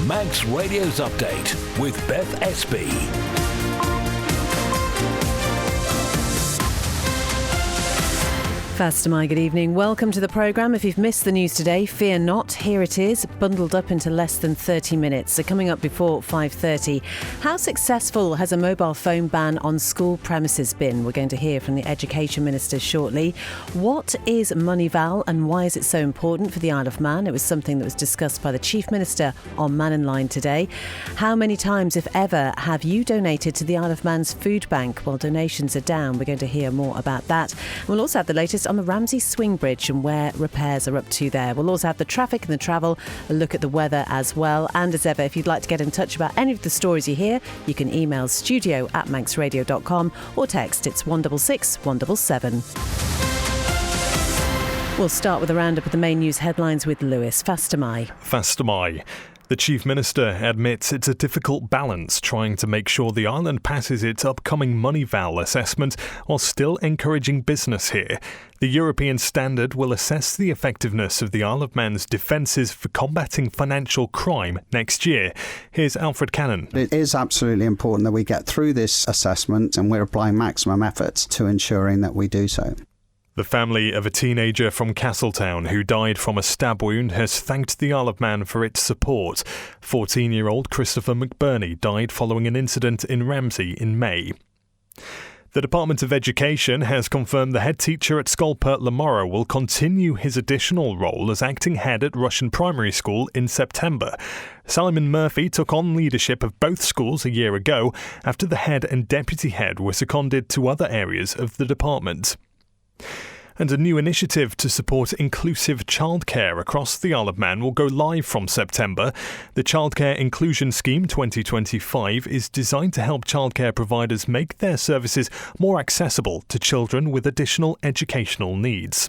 Manx Radio's Update with Beth Espy. Fastamai, good evening. Welcome to the programme. If you've missed the news today, fear not. Here it is, bundled up into less than 30 minutes. So coming up before 5:30, how successful has a mobile phone ban on school premises been? We're going to hear from the Education Minister shortly. What is Moneyval and why is it so important for the Isle of Man? It was something that was discussed by the Chief Minister on Man in Line today. How many times, if ever, have you donated to the Isle of Man's food bank? Well, donations are down. We're going to hear more about that. We'll also have the latest on the Ramsey Swing Bridge and where repairs are up to there. We'll also have the traffic and the travel, a look at the weather as well. And as ever, if you'd like to get in touch about any of the stories you hear, you can email studio@manxradio.com or text it's 166 177. We'll start with a roundup of the main news headlines with Lewis. Fastamai. The Chief Minister admits it's a difficult balance trying to make sure the island passes its upcoming Moneyval assessment while still encouraging business here. The European standard will assess the effectiveness of the Isle of Man's defences for combating financial crime next year. Here's Alfred Cannon. It is absolutely important that we get through this assessment, and we're applying maximum efforts to ensuring that we do so. The family of a teenager from Castletown who died from a stab wound has thanked the Isle of Man for its support. 14-year-old Christopher McBurney died following an incident in Ramsey in May. The Department of Education has confirmed the head teacher at Scolpert Lamorrow will continue his additional role as acting head at Rushen Primary School in September. Simon Murphy took on leadership of both schools a year ago after the head and deputy head were seconded to other areas of the department. And a new initiative to support inclusive childcare across the Isle of Man will go live from September. The Childcare Inclusion Scheme 2025 is designed to help childcare providers make their services more accessible to children with additional educational needs.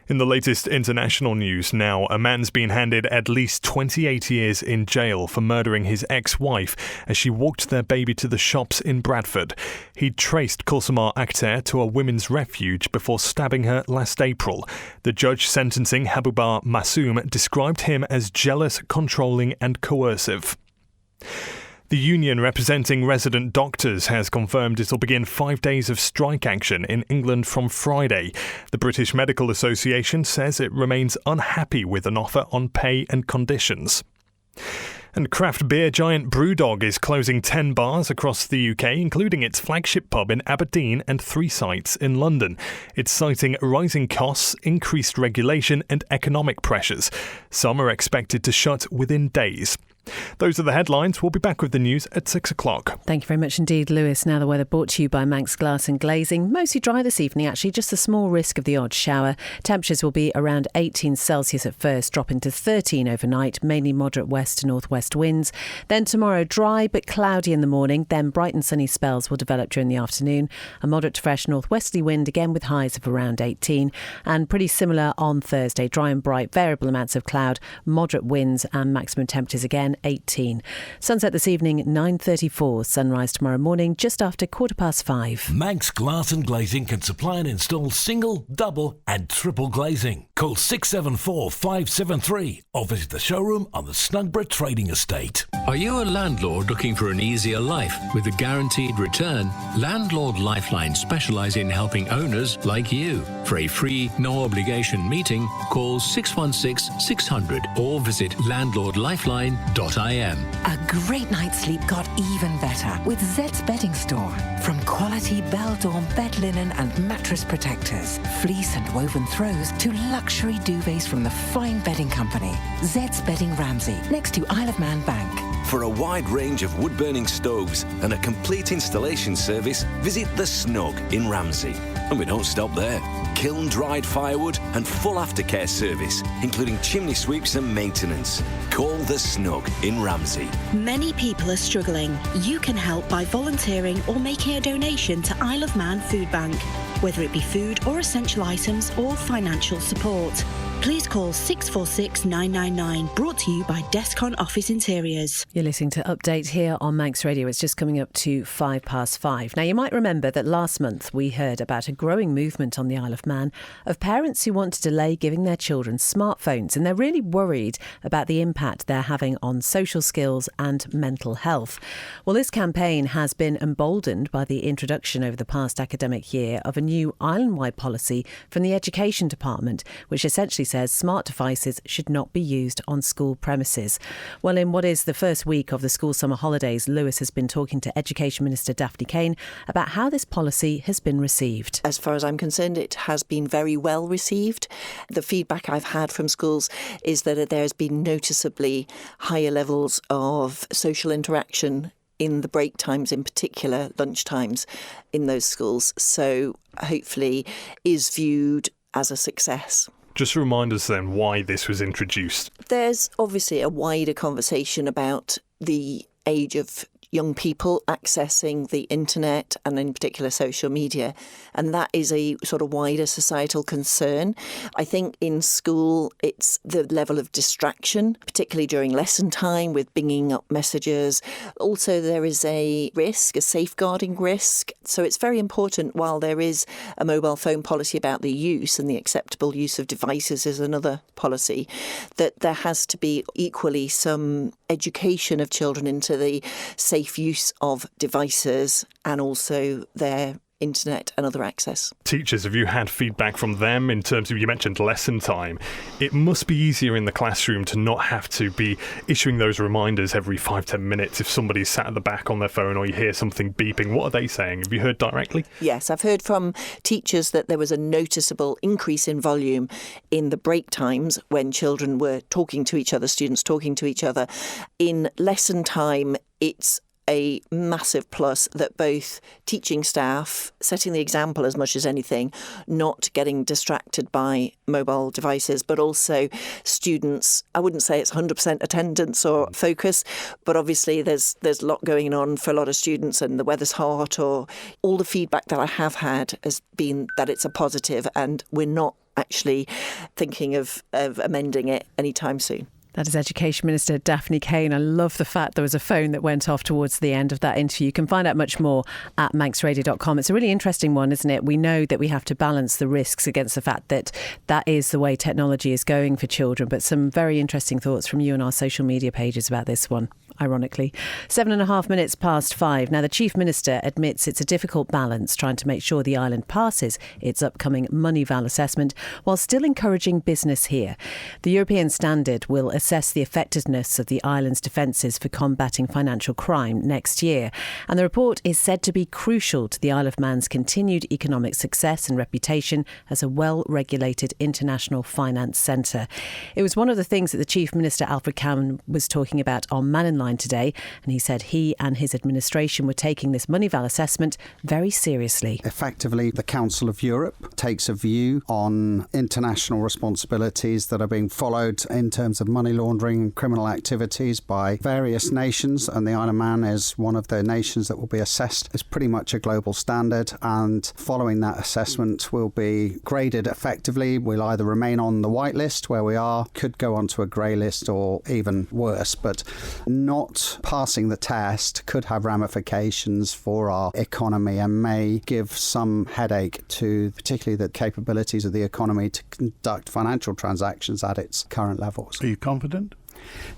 In the latest international news now, a man's been handed at least 28 years in jail for murdering his ex-wife as she walked their baby to the shops in Bradford. He'd traced Kulsamar Akhter to a women's refuge before stabbing her last April. The judge sentencing Habubar Masoom described him as jealous, controlling and coercive. The union representing resident doctors has confirmed it'll begin 5 days of strike action in England from Friday. The British Medical Association says it remains unhappy with an offer on pay and conditions. And craft beer giant Brewdog is closing 10 bars across the UK, including its flagship pub in Aberdeen and 3 sites in London. It's citing rising costs, increased regulation and economic pressures. Some are expected to shut within days. Those are the headlines. We'll be back with the news at 6 o'clock. Thank you very much indeed, Lewis. Now the weather brought to you by Manx Glass and Glazing. Mostly dry this evening, actually, just a small risk of the odd shower. Temperatures will be around 18 Celsius at first, dropping to 13 overnight, mainly moderate west to northwest winds. Then tomorrow, dry but cloudy in the morning, then bright and sunny spells will develop during the afternoon. A moderate to fresh northwesterly wind, again with highs of around 18. And pretty similar on Thursday, dry and bright, variable amounts of cloud, moderate winds and maximum temperatures again 18. Sunset this evening 9:34. Sunrise tomorrow morning just after 5:15. Manx Glass and Glazing can supply and install single, double and triple glazing. Call 674 573 or visit the showroom on the Snugborough Trading Estate. Are you a landlord looking for an easier life with a guaranteed return? Landlord Lifeline specialise in helping owners like you. For a free, no obligation meeting, call 616 600 or visit landlordlifeline.im. A great night's sleep got even better with Zed's Bedding Store. From quality Beldorm bed linen and mattress protectors, fleece and woven throws to luxury duvets from the fine bedding company. Zed's Bedding Ramsey, next to Isle of Man Bank. For a wide range of wood-burning stoves and a complete installation service, visit The Snug in Ramsey. And we don't stop there. Kiln-dried firewood and full aftercare service, including chimney sweeps and maintenance. Call The Snug in Ramsey. Many people are struggling. You can help by volunteering or making a donation to Isle of Man Food Bank, whether it be food or essential items or financial support. please call 646 999. Brought to you by Descon Office Interiors. You're listening to Update here on Manx Radio. It's just coming up to 5:05. Now, you might remember that last month we heard about a growing movement on the Isle of Man of parents who want to delay giving their children smartphones, and they're really worried about the impact they're having on social skills and mental health. Well, this campaign has been emboldened by the introduction over the past academic year of a new island-wide policy from the Education Department, which essentially says smart devices should not be used on school premises. Well, in what is the first week of the school summer holidays, Lewis has been talking to Education Minister Daphne Kane about how this policy has been received. As far as I'm concerned, it has been very well received. The feedback I've had from schools is that there's been noticeably higher levels of social interaction in the break times, in particular lunch times in those schools. So hopefully is viewed as a success. Just remind us then why this was introduced. There's obviously a wider conversation about the age of young people accessing the internet and in particular social media, and that is a sort of wider societal concern. I think in school it's the level of distraction, particularly during lesson time with binging up messages. Also there is a risk, a safeguarding risk. So it's very important, while there is a mobile phone policy about the use and the acceptable use of devices is another policy, that there has to be equally some education of children into the safe use of devices and also their internet and other access. Teachers, have you had feedback from them in terms of, you mentioned lesson time? It must be easier in the classroom to not have to be issuing those reminders every 5-10 minutes if somebody's sat at the back on their phone or you hear something beeping. What are they saying? Have you heard directly? Yes, I've heard from teachers that there was a noticeable increase in volume in the break times when children were talking to each other, students talking to each other. In lesson time, it's a massive plus that both teaching staff, setting the example as much as anything, not getting distracted by mobile devices, but also students. I wouldn't say it's 100% attendance or focus, but obviously there's a lot going on for a lot of students and the weather's hot, or all the feedback that I have had has been that it's a positive and we're not actually thinking of amending it anytime soon. That is Education Minister Daphne Kane. I love the fact there was a phone that went off towards the end of that interview. You can find out much more at manxradio.com. It's a really interesting one, isn't it? We know that we have to balance the risks against the fact that that is the way technology is going for children. But some very interesting thoughts from you on our social media pages about this one, ironically. 7.5 minutes past 5. Now, the Chief Minister admits it's a difficult balance trying to make sure the island passes its upcoming Moneyval assessment while still encouraging business here. The European standard will assess the effectiveness of the island's defences for combating financial crime next year. And the report is said to be crucial to the Isle of Man's continued economic success and reputation as a well-regulated international finance centre. It was one of the things that the Chief Minister, Alfred Cameron, was talking about on Man in Line today, and he said he and his administration were taking this Moneyval assessment very seriously. Effectively, the Council of Europe takes a view on international responsibilities that are being followed in terms of money laundering and criminal activities by various nations, and the Isle of Man is one of the nations that will be assessed as pretty much a global standard, and following that assessment will be graded effectively. We'll either remain on the white list where we are, could go onto a grey list, or even worse, but not passing the test could have ramifications for our economy and may give some headache to particularly the capabilities of the economy to conduct financial transactions at its current levels. Are you confident?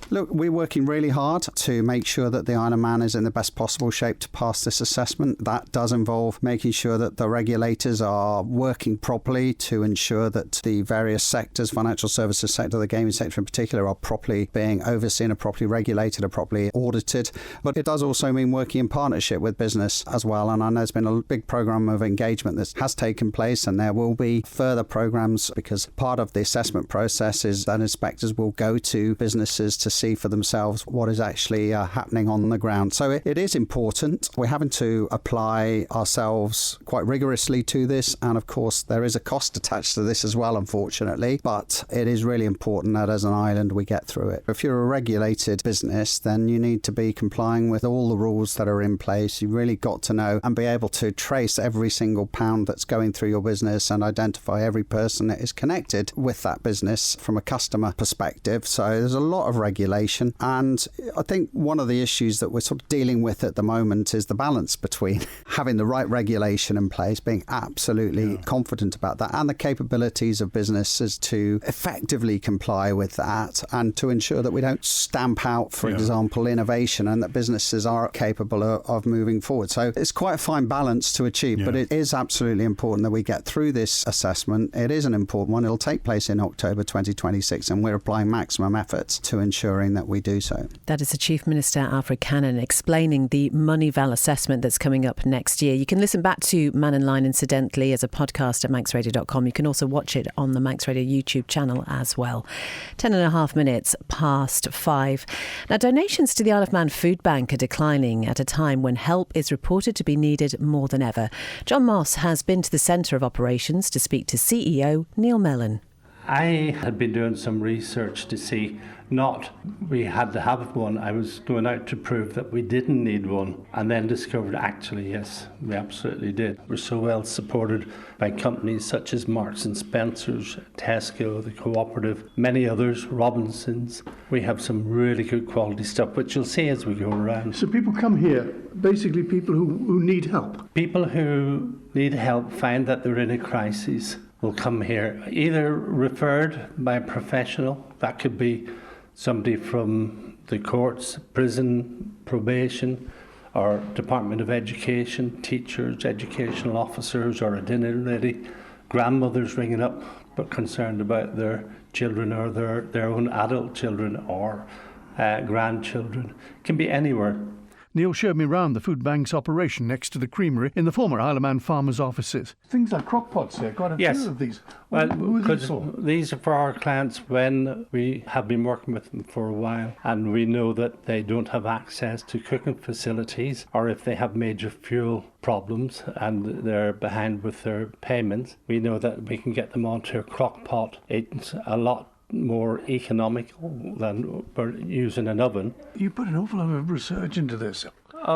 Look, we're working really hard to make sure that the Isle of Man is in the best possible shape to pass this assessment. That does involve making sure that the regulators are working properly to ensure that the various sectors, financial services sector, the gaming sector in particular, are properly being overseen, are properly regulated, are properly audited. But it does also mean working in partnership with business as well. And I know there's been a big programme of engagement that has taken place, and there will be further programmes, because part of the assessment process is that inspectors will go to businesses businesses to see for themselves what is actually happening on the ground. So it is important. We're having to apply ourselves quite rigorously to this, and of course there is a cost attached to this as well, unfortunately, but it is really important that as an island we get through it. If you're a regulated business, then you need to be complying with all the rules that are in place. You really got to know and be able to trace every single pound that's going through your business and identify every person that is connected with that business from a customer perspective. So there's a lot of regulation, and I think one of the issues that we're sort of dealing with at the moment is the balance between having the right regulation in place, being absolutely confident about that, and the capabilities of businesses to effectively comply with that, and to ensure that we don't stamp out, for example, innovation, and that businesses are capable of moving forward. So it's quite a fine balance to achieve, but it is absolutely important that we get through this assessment. It is an important one. It'll take place in October 2026, and we're applying maximum efforts to ensuring that we do so. That is the Chief Minister, Alfred Cannon, explaining the Moneyval assessment that's coming up next year. You can listen back to Man in Line, incidentally, as a podcast at manxradio.com. You can also watch it on the Manx Radio YouTube channel as well. 10.5 minutes past 5. Now, donations to the Isle of Man Food Bank are declining at a time when help is reported to be needed more than ever. John Moss has been to the centre of operations to speak to CEO Neil Mellon. I had been doing some research to see not we had to have one. I was going out to prove that we didn't need one, and then discovered actually, yes, we absolutely did. We're so well supported by companies such as Marks and Spencer's, Tesco, the Cooperative, many others, Robinsons. We have some really good quality stuff, which you'll see as we go around. So people come here, basically people who need help? People who need help find that they're in a crisis will come here, either referred by a professional, that could be somebody from the courts, prison, probation, or Department of Education, teachers, educational officers, or a dinner lady, grandmothers ringing up but concerned about their children or their own adult children or grandchildren. It can be anywhere. Neil showed me round the food bank's operation next to the creamery in the former Isle of Man farmers' offices. Things like crock pots here, quite a few of these. Well, who are these for? These are for our clients when we have been working with them for a while and we know that they don't have access to cooking facilities, or if they have major fuel problems and they're behind with their payments, we know that we can get them onto a crock pot. It's a lot more economical than using an oven. You put an awful lot of research into this.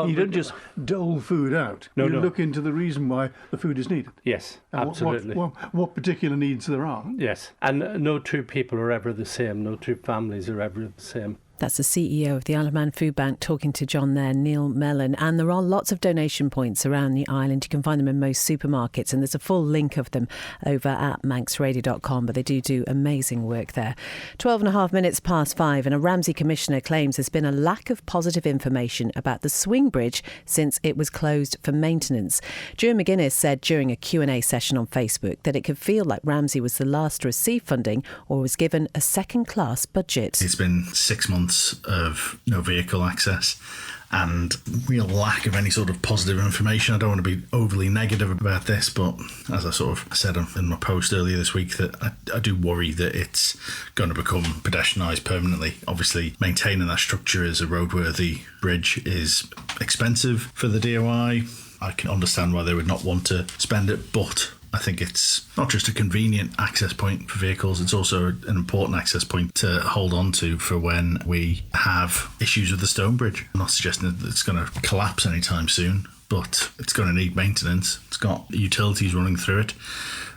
You don't just dole food out. You look into the reason why the food is needed. Yes, absolutely. What particular needs there are. Yes, and no two people are ever the same. No two families are ever the same. That's the CEO of the Isle of Man Food Bank talking to John there, Neil Mellon. And there are lots of donation points around the island. You can find them in most supermarkets, and there's a full link of them over at manxradio.com, but they do amazing work there. 12.5 minutes past 5, and a Ramsey commissioner claims there's been a lack of positive information about the swing bridge since it was closed for maintenance. Stuart McGuinness said during a Q&A session on Facebook that it could feel like Ramsey was the last to receive funding or was given a second-class budget. It's been 6 months of no vehicle access and real lack of any sort of positive information. I don't want to be overly negative about this, but as I sort of said in my post earlier this week, that I do worry that it's going to become pedestrianised permanently. Obviously, maintaining that structure as a roadworthy bridge is expensive for the DOI. I can understand why they would not want to spend it, but I think it's not just a convenient access point for vehicles, it's also an important access point to hold on to for when we have issues with the Stone Bridge. I'm not suggesting that it's going to collapse anytime soon, but it's going to need maintenance. It's got utilities running through it,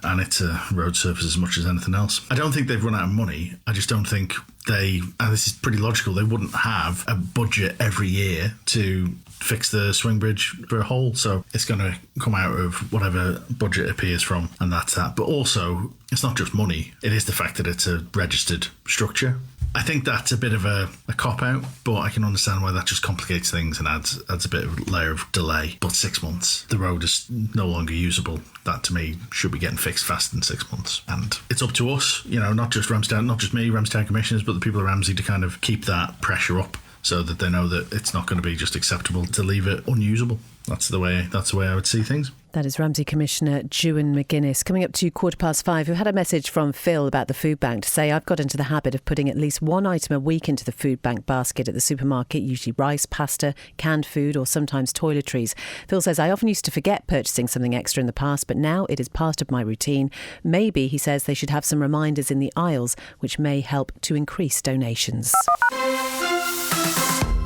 and it's a road surface as much as anything else. I don't think they've run out of money. I just don't think and this is pretty logical, they wouldn't have a budget every year to fix the swing bridge for a hole. So it's going to come out of whatever budget appears from, and that's that. But also, it's not just money. It is the fact that it's a registered structure. I think that's a bit of a cop-out, but I can understand why that just complicates things and adds a bit of a layer of delay. But 6 months, the road is no longer usable. That, to me, should be getting fixed faster than 6 months. And it's up to us, not just Ramsden, not just me, Ramsden commissioners, but the people of Ramsey to kind of keep that pressure up so that they know that it's not going to be just acceptable to leave it unusable. That's the way I would see things. That is Ramsey Commissioner Juan McGuinness. Coming up to 5:15, we had a message from Phil about the food bank to say, I've got into the habit of putting at least one item a week into the food bank basket at the supermarket, usually rice, pasta, canned food or sometimes toiletries. Phil says, I often used to forget purchasing something extra in the past, but now it is part of my routine. Maybe, he says, they should have some reminders in the aisles which may help to increase donations.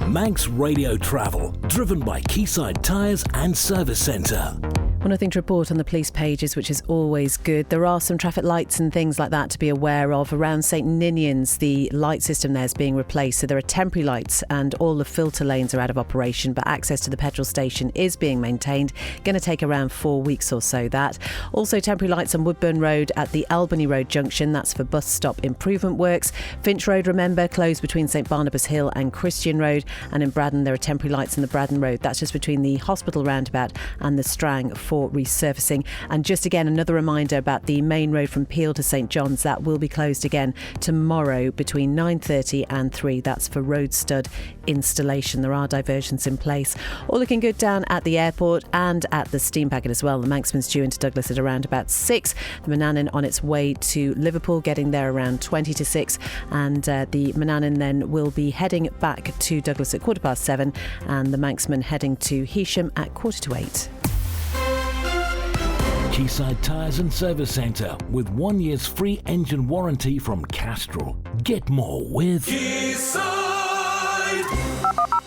Manx Radio Travel, driven by Quayside Tyres and Service Centre. Well, nothing to report on the police pages, which is always good. There are some traffic lights and things like that to be aware of. Around St Ninians, the light system there is being replaced. So there are temporary lights and all the filter lanes are out of operation, but access to the petrol station is being maintained. Going to take around 4 weeks or so, that. Also temporary lights on Woodburn Road at the Albany Road junction. That's for bus stop improvement works. Finch Road, remember, closed between St Barnabas Hill and Christian Road. And in Braddon, there are temporary lights in the Braddon Road. That's just between the hospital roundabout and the Strang for resurfacing. And just again, another reminder about the main road from Peel to St John's. That will be closed again tomorrow between 9:30 and 3. That's for road stud installation. There are diversions in place. All looking good down at the airport and at the steam packet as well. The Manxman's due into Douglas at around about 6. The Manannan on its way to Liverpool, getting there around 20 to 6. And the Manannan then will be heading back to Douglas at 7:15. And the Manxman heading to Heysham at 7:45. Quayside Tyres and Service Centre with 1 year's free engine warranty from Castrol. Get more with Quayside.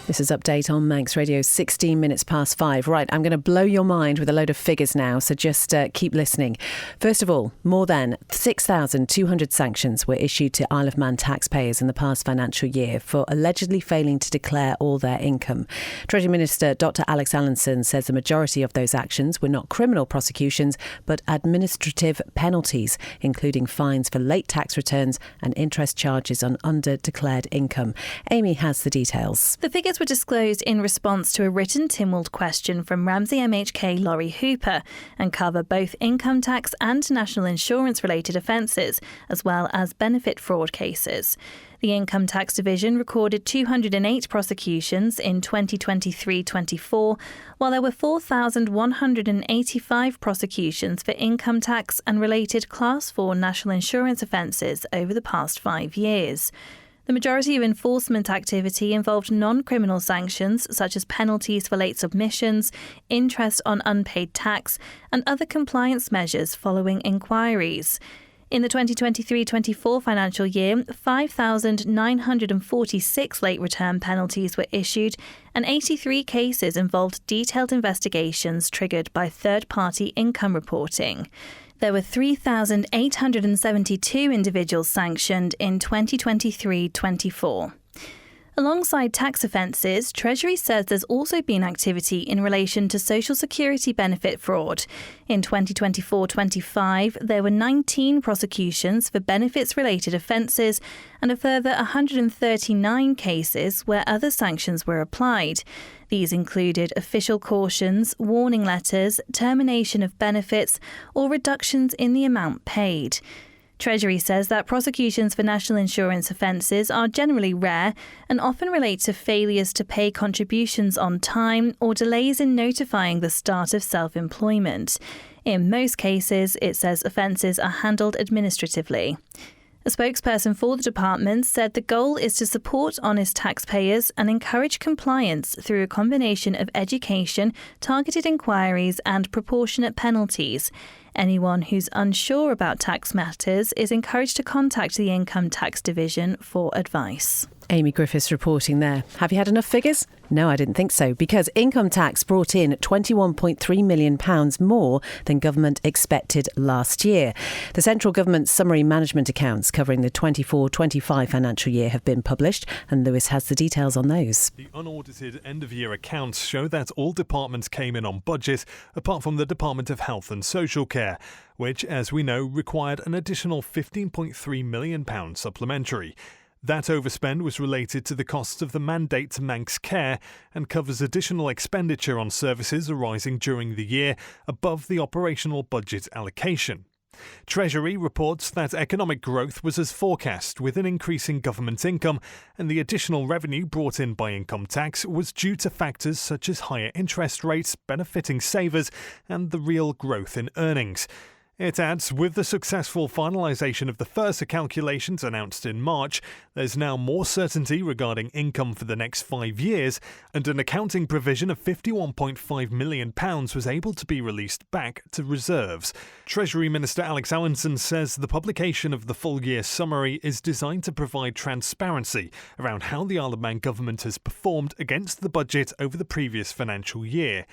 This is Update on Manx Radio, 16 minutes past 5. Right, I'm going to blow your mind with a load of figures now, so just keep listening. First of all, more than 6,200 sanctions were issued to Isle of Man taxpayers in the past financial year for allegedly failing to declare all their income. Treasury Minister Dr Alex Allinson says the majority of those actions were not criminal prosecutions, but administrative penalties, including fines for late tax returns and interest charges on under-declared income. Amy has the details. The figures were disclosed in response to a written Tynwald question from Ramsey MHK Laurie Hooper and cover both income tax and national insurance related offences, as well as benefit fraud cases. The Income Tax Division recorded 208 prosecutions in 2023-24, while there were 4,185 prosecutions for income tax and related Class 4 national insurance offences over the past 5 years. The majority of enforcement activity involved non-criminal sanctions such as penalties for late submissions, interest on unpaid tax and other compliance measures following inquiries. In the 2023-24 financial year, 5,946 late return penalties were issued and 83 cases involved detailed investigations triggered by third-party income reporting. There were 3,872 individuals sanctioned in 2023-24. Alongside tax offences, Treasury says there's also been activity in relation to Social Security benefit fraud. In 2024-25, there were 19 prosecutions for benefits-related offences and a further 139 cases where other sanctions were applied. These included official cautions, warning letters, termination of benefits, or reductions in the amount paid. Treasury says that prosecutions for national insurance offences are generally rare and often relate to failures to pay contributions on time or delays in notifying the start of self-employment. In most cases, it says offences are handled administratively. A spokesperson for the department said the goal is to support honest taxpayers and encourage compliance through a combination of education, targeted inquiries and proportionate penalties. Anyone who's unsure about tax matters is encouraged to contact the Income Tax Division for advice. Amy Griffiths reporting there. Have you had enough figures? No, I didn't think so, because income tax brought in £21.3 million more than government expected last year. The central government's summary management accounts covering the 24-25 financial year have been published, and Lewis has the details on those. The unaudited end-of-year accounts show that all departments came in on budget, apart from the Department of Health and Social Care, which, as we know, required an additional £15.3 million supplementary. That overspend was related to the costs of the mandate to Manx Care and covers additional expenditure on services arising during the year above the operational budget allocation. Treasury reports that economic growth was as forecast, with an increase in government income, and the additional revenue brought in by income tax was due to factors such as higher interest rates benefiting savers and the real growth in earnings. It adds, with the successful finalisation of the FIRSA calculations announced in March, there's now more certainty regarding income for the next 5 years, and an accounting provision of £51.5 million was able to be released back to reserves. Treasury Minister Alex Allinson says the publication of the full-year summary is designed to provide transparency around how the Isle of Man government has performed against the budget over the previous financial year.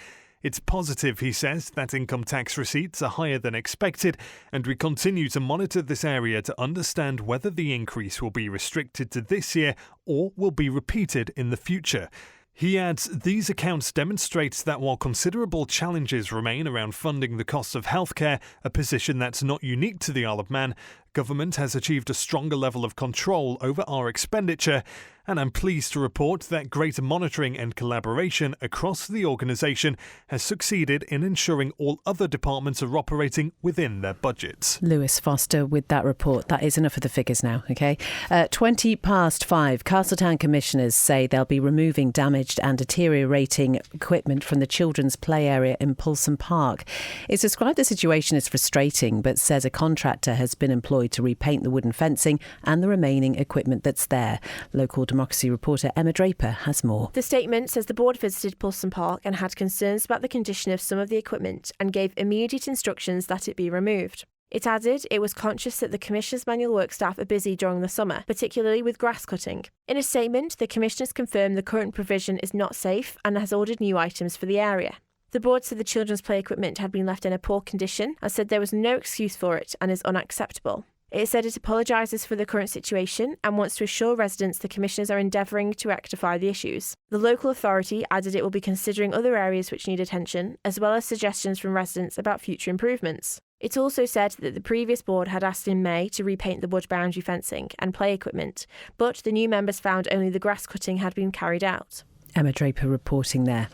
It's positive, he says, that income tax receipts are higher than expected, and we continue to monitor this area to understand whether the increase will be restricted to this year or will be repeated in the future. He adds, these accounts demonstrate that while considerable challenges remain around funding the cost of healthcare, a position that's not unique to the Isle of Man, government has achieved a stronger level of control over our expenditure, and I'm pleased to report that greater monitoring and collaboration across the organisation has succeeded in ensuring all other departments are operating within their budgets. Lewis Foster with that report. That is enough of the figures now, OK? 5:20, Castletown commissioners say they'll be removing damaged and deteriorating equipment from the children's play area in Pulson Park. It's described the situation as frustrating, but says a contractor has been employed to repaint the wooden fencing and the remaining equipment that's there. Local Democracy reporter Emma Draper has more. The statement says the board visited Pulson Park and had concerns about the condition of some of the equipment and gave immediate instructions that it be removed. It added it was conscious that the Commissioner's manual work staff are busy during the summer, particularly with grass cutting. In a statement, the Commissioners confirmed the current provision is not safe and has ordered new items for the area. The board said the children's play equipment had been left in a poor condition and said there was no excuse for it and is unacceptable. It said it apologises for the current situation and wants to assure residents the Commissioners are endeavouring to rectify the issues. The local authority added it will be considering other areas which need attention, as well as suggestions from residents about future improvements. It also said that the previous board had asked in May to repaint the wood boundary fencing and play equipment, but the new members found only the grass cutting had been carried out. Emma Draper reporting there.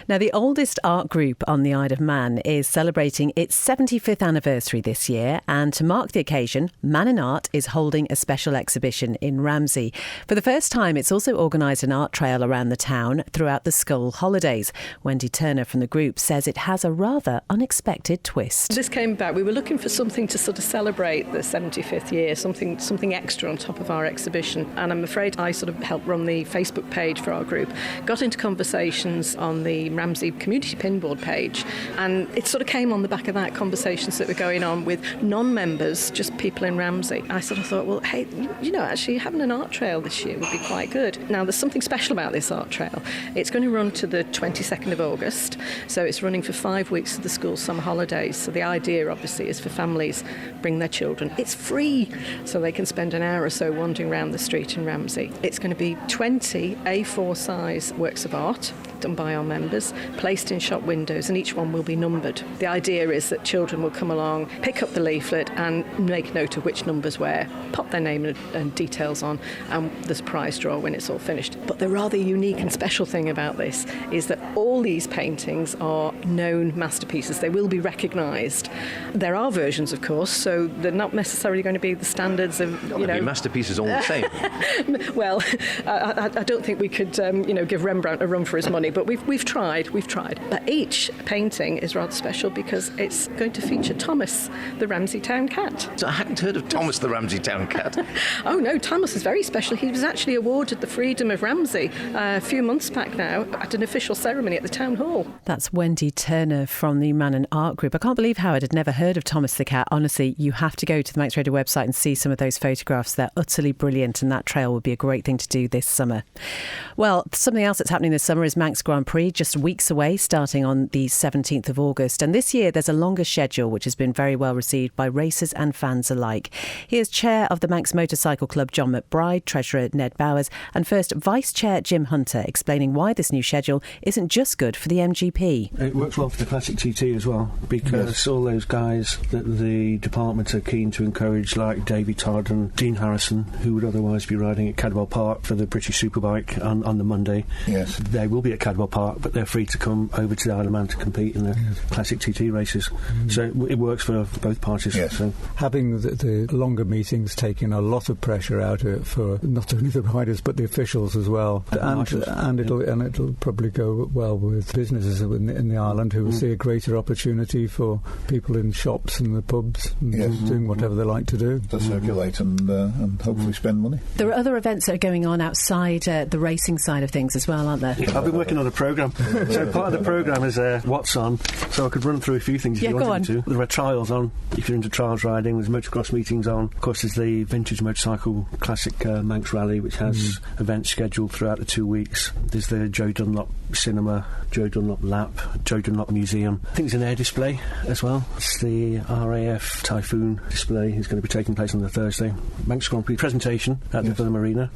Now, the oldest art group on the Isle of Man is celebrating its 75th anniversary this year, and to mark the occasion, Man in Art is holding a special exhibition in Ramsey. For the first time, it's also organised an art trail around the town throughout the school holidays. Wendy Turner from the group says it has a rather unexpected twist. This came back. We were looking for something to sort of celebrate the 75th year, something extra on top of our exhibition, and I'm afraid I sort of helped run the Facebook page for our group. Got into conversations on the Ramsey Community Pinboard page, and it sort of came on the back of that, conversations that were going on with non-members, just people in Ramsey. I sort of thought, well, hey, actually having an art trail this year would be quite good. Now, there's something special about this art trail. It's going to run to the 22nd of August, so it's running for 5 weeks of the school summer holidays. So the idea, obviously, is for families bring their children. It's free, so they can spend an hour or so wandering around the street in Ramsey. It's going to be 20 A4 size works of art done by our members, placed in shop windows, and each one will be numbered. The idea is that children will come along, pick up the leaflet and make note of which numbers where, pop their name and details on, and there's a prize draw when it's all finished. But the rather unique and special thing about this is that all these paintings are known masterpieces. They will be recognised. There are versions, of course, so they're not necessarily going to be the standards of, masterpieces all the same. Well, I don't think we could, give Rembrandt a run for his money, but we've tried. But each painting is rather special because it's going to feature Thomas, the Ramsey Town Cat. So I hadn't heard of Thomas, the Ramsey Town Cat. Oh no, Thomas is very special. He was actually awarded the Freedom of Ramsey a few months back now at an official ceremony at the town hall. That's Wendy Turner from the Man and Art Group. I can't believe Howard had never heard of Thomas the Cat. Honestly, you have to go to the Manx Radio website and see some of those photographs. They're utterly brilliant, and that trail would be a great thing to do this summer. Well, something else that's happening this summer is Manx Grand Prix, just weeks away, starting on the 17th of August. And this year there's a longer schedule, which has been very well received by racers and fans alike. Here's Chair of the Manx Motorcycle Club, John McBride, Treasurer Ned Bowers, and first Vice Chair Jim Hunter, explaining why this new schedule isn't just good for the MGP. It works well for the Classic TT as well, because all those guys that the department are keen to encourage, like Davey Todd and Dean Harrison, who would otherwise be riding at Cadwell Park for the British Superbike on the Monday, they will be at Cadwell Cadwell Park, but they're free to come over to the Isle of Man to compete in the classic TT races. So it works for both parties. Yes. So. Having the longer meetings taking a lot of pressure out of it for not only the riders but the officials as well, and it'll probably go well with businesses in the island who will see a greater opportunity for people in shops and the pubs doing whatever they like to do. To circulate and hopefully spend money. There are other events that are going on outside the racing side of things as well, aren't there? I've been working on a programme. So part of the programme is what's on, so I could run through a few things if you wanted me to. There are trials on, if you're into trials riding. There's motocross meetings on. Of course, there's the Vintage Motorcycle Classic Manx Rally, which has events scheduled throughout the 2 weeks. There's the Joe Dunlop Cinema, Joe Dunlop Lap, Joe Dunlop Museum. I think there's an air display as well. It's the RAF Typhoon display is going to be taking place on the Thursday. Manx Grand Prix presentation at the Villa Marina.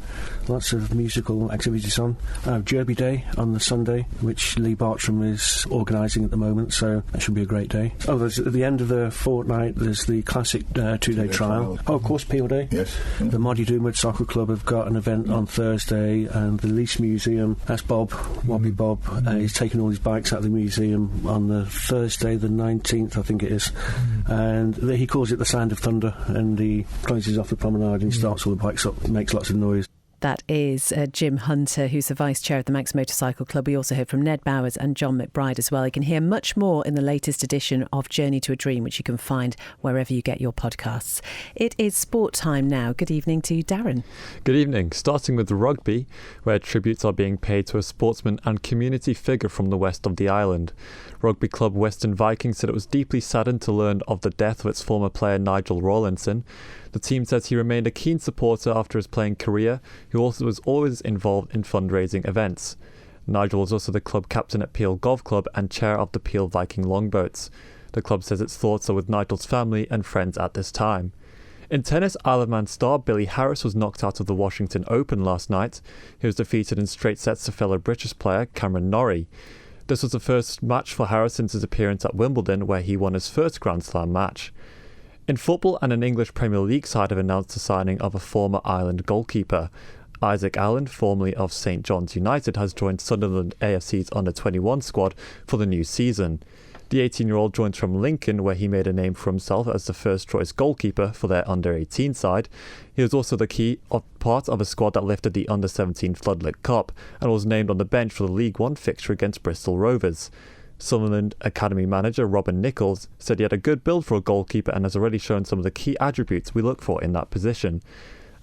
Lots of musical activities on. Derby Day on the Sunday, which Lee Bartram is organising at the moment, so that should be a great day. There's at the end of the fortnight, there's the classic 2-day trial. Of course, Peel Day. Yes. The Moddy Doo Motorcycle Club have got an event on Thursday, and the Lease Museum, that's Bob, Wobbly Bob, he's taking all his bikes out of the museum on the Thursday, the 19th, I think it is. And he calls it the Sound of Thunder, and he closes off the promenade and starts all the bikes up, makes lots of noise. That is Jim Hunter, who's the Vice Chair of the Manx Motorcycle Club. We also heard from Ned Bowers and John McBride as well. You can hear much more in the latest edition of Journey to a Dream, which you can find wherever you get your podcasts. It is sport time now. Good evening to Darren. Good evening. Starting with rugby, where tributes are being paid to a sportsman and community figure from the west of the island. Rugby club Western Vikings said it was deeply saddened to learn of the death of its former player Nigel Rawlinson. The team says he remained a keen supporter after his playing career, who also was always involved in fundraising events. Nigel was also the club captain at Peel Golf Club and chair of the Peel Viking Longboats. The club says its thoughts are with Nigel's family and friends at this time. In tennis, Isle of Man star Billy Harris was knocked out of the Washington Open last night. He was defeated in straight sets to fellow British player Cameron Norrie. This was the first match for Harris since his appearance at Wimbledon, where he won his first Grand Slam match. In football, an English Premier League side have announced the signing of a former Ireland goalkeeper. Isaac Allen, formerly of St John's United, has joined Sunderland AFC's under-21 squad for the new season. The 18-year-old joins from Lincoln, where he made a name for himself as the first-choice goalkeeper for their under-18 side. He was also the key part of a squad that lifted the under-17 Floodlit Cup and was named on the bench for the League One fixture against Bristol Rovers. Sunderland Academy manager Robin Nichols said he had a good build for a goalkeeper and has already shown some of the key attributes we look for in that position.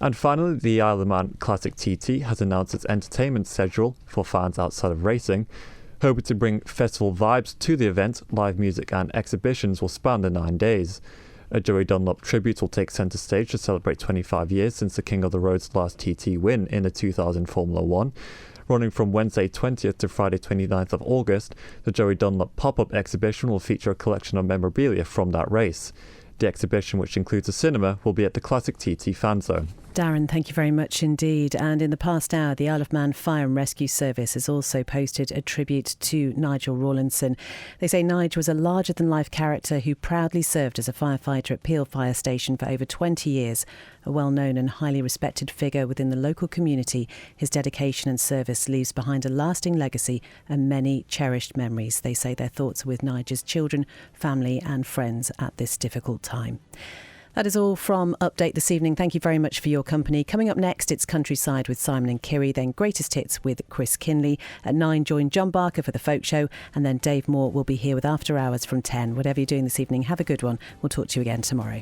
And finally, the Isle of Man Classic TT has announced its entertainment schedule for fans outside of racing. Hoping to bring festival vibes to the event, live music and exhibitions will span the 9 days. A Joey Dunlop tribute will take centre stage to celebrate 25 years since the King of the Road's last TT win in the 2000 Formula 1. Running from Wednesday 20th to Friday 29th of August, the Joey Dunlop pop-up exhibition will feature a collection of memorabilia from that race. The exhibition, which includes a cinema, will be at the Classic TT Fan Zone. Darren, thank you very much indeed. And in the past hour, the Isle of Man Fire and Rescue Service has also posted a tribute to Nigel Rawlinson. They say Nigel was a larger-than-life character who proudly served as a firefighter at Peel Fire Station for over 20 years. A well-known and highly respected figure within the local community, his dedication and service leaves behind a lasting legacy and many cherished memories. They say their thoughts are with Nigel's children, family and friends at this difficult time. That is all from Update this evening. Thank you very much for your company. Coming up next, it's Countryside with Simon and Kiri, then Greatest Hits with Chris Kinley. At 9, join John Barker for the Folk Show, and then Dave Moore will be here with After Hours from 10. Whatever you're doing this evening, have a good one. We'll talk to you again tomorrow.